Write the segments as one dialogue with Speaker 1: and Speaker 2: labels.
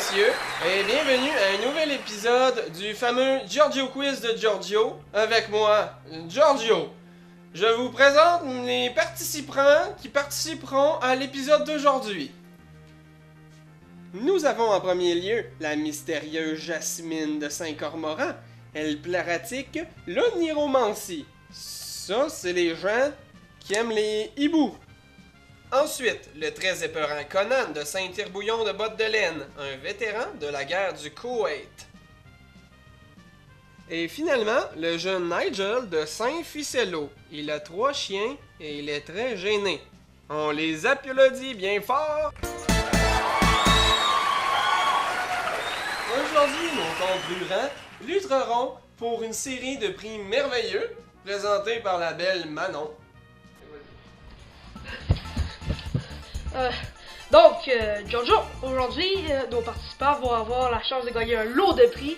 Speaker 1: messieurs, et bienvenue à un nouvel épisode du fameux Giorgio Quiz de Giorgio, avec moi, Giorgio. Je vous présente les participants qui participeront à l'épisode d'aujourd'hui. Nous avons en premier lieu la mystérieuse Jasmine de Saint-Cormoran. Elle pratique l'oniromancie. Ça, c'est les gens qui aiment les hiboux. Ensuite, le très épeurant Conan de Saint-Hirbouillon de Botte-de-Laine, un vétéran de la guerre du Koweït. Et finalement, le jeune Nigel de Saint-Ficello. Il a 3 chiens et il est très gêné. On les applaudit bien fort! Aujourd'hui, nos concurrents lutteront pour une série de prix merveilleux présentés par la belle Manon.
Speaker 2: Giorgio, aujourd'hui, nos participants vont avoir la chance de gagner un lot de prix,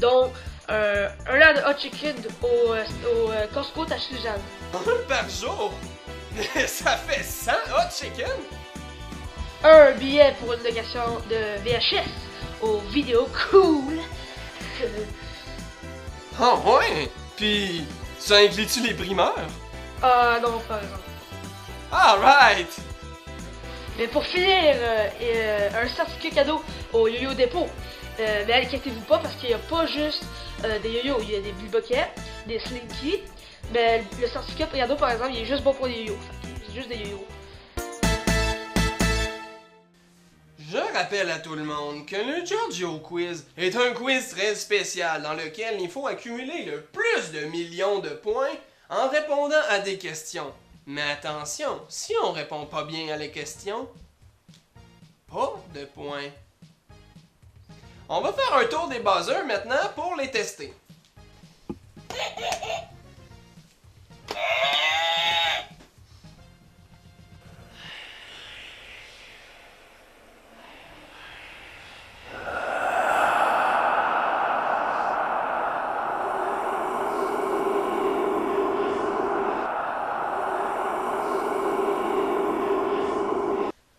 Speaker 2: dont un lot de hot chicken au Costco à Suzanne.
Speaker 1: Un par jour? Ça fait 100 hot chicken?
Speaker 2: Un billet pour une location de VHS au Vidéo Cool.
Speaker 1: Ah ouais? Puis, ça inclut-tu les primeurs?
Speaker 2: Ah non, par exemple.
Speaker 1: Alright!
Speaker 2: Mais pour finir, un certificat cadeau au Yo-Yo Dépôt. Mais inquiétez-vous pas parce qu'il n'y a pas juste des yo-yo, il y a des Bulbucket, des Slinky. Mais le certificat cadeau par exemple, il est juste bon pour les yo-yo. C'est juste des yo-yo.
Speaker 1: Je rappelle à tout le monde que le Giorgio Quiz est un quiz très spécial dans lequel il faut accumuler le plus de millions de points en répondant à des questions. Mais attention, si on répond pas bien à les questions, pas de points. On va faire un tour des buzzers maintenant pour les tester.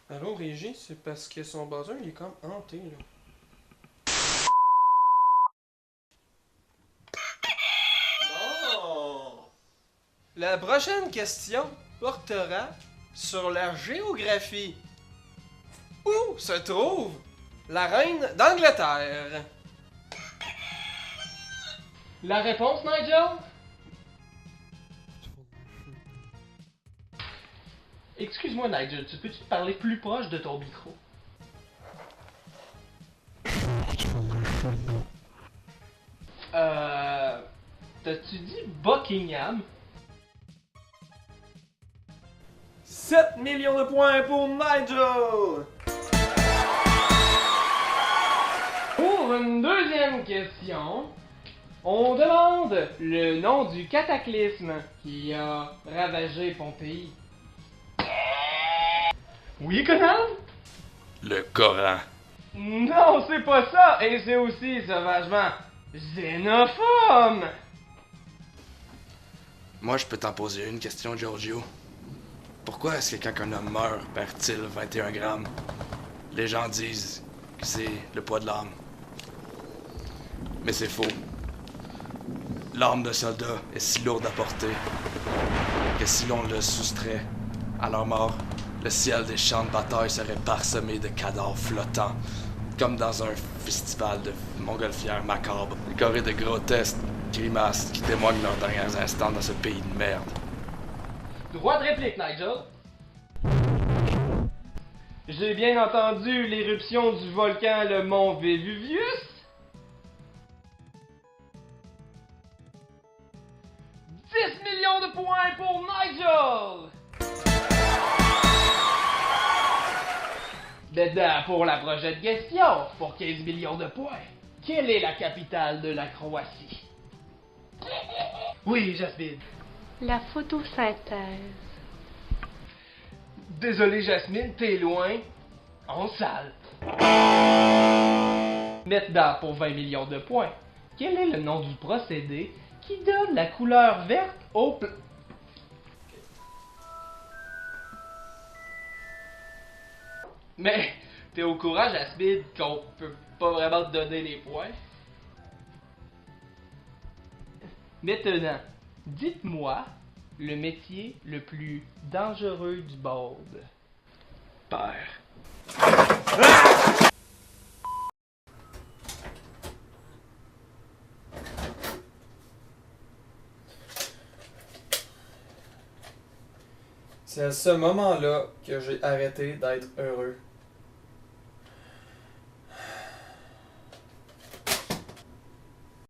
Speaker 1: Allô, Régie, c'est parce que son buzzer il est comme hanté là. Bon! La prochaine question portera sur la géographie. Où se trouve la reine d'Angleterre? La réponse, Nigel?
Speaker 3: Excuse-moi Nigel, tu peux-tu parler plus proche de ton micro? T'as-tu dit Buckingham?
Speaker 1: 7 millions de points pour Nigel!
Speaker 3: Pour une deuxième question, on demande le nom du cataclysme qui a ravagé Pompéi. Oui, Conan?
Speaker 4: Le Coran.
Speaker 3: Non, c'est pas ça, et c'est aussi sauvagement xénophobe!
Speaker 4: Moi, je peux t'en poser une question, Giorgio. Pourquoi est-ce que quand un homme meurt, perd-il 21 grammes? Les gens disent que c'est le poids de l'âme. Mais c'est faux. L'âme de soldat est si lourde à porter que si l'on le soustrait à leur mort, le ciel des champs de bataille serait parsemé de cadavres flottants, comme dans un festival de montgolfières macabres, décorés de grotesques grimaces qui témoignent leurs derniers instants dans ce pays de merde.
Speaker 3: Droit de réplique, Nigel. J'ai bien entendu l'éruption du volcan le mont Vésuvius. « 10 millions de points pour Nigel! » Maintenant, pour la prochaine question, pour 15 millions de points, quelle est la capitale de la Croatie? Oui, Jasmine.
Speaker 2: La photosynthèse.
Speaker 3: Désolé, Jasmine, t'es loin. En salle. Maintenant, pour 20 millions de points, quel est le nom du procédé qui donne la couleur verte au Mais T'es au courant, Jasmine, qu'on peut pas vraiment te donner les points? Maintenant, dites-moi le métier le plus dangereux du monde.
Speaker 4: Père.
Speaker 1: C'est à ce moment-là que j'ai arrêté d'être heureux.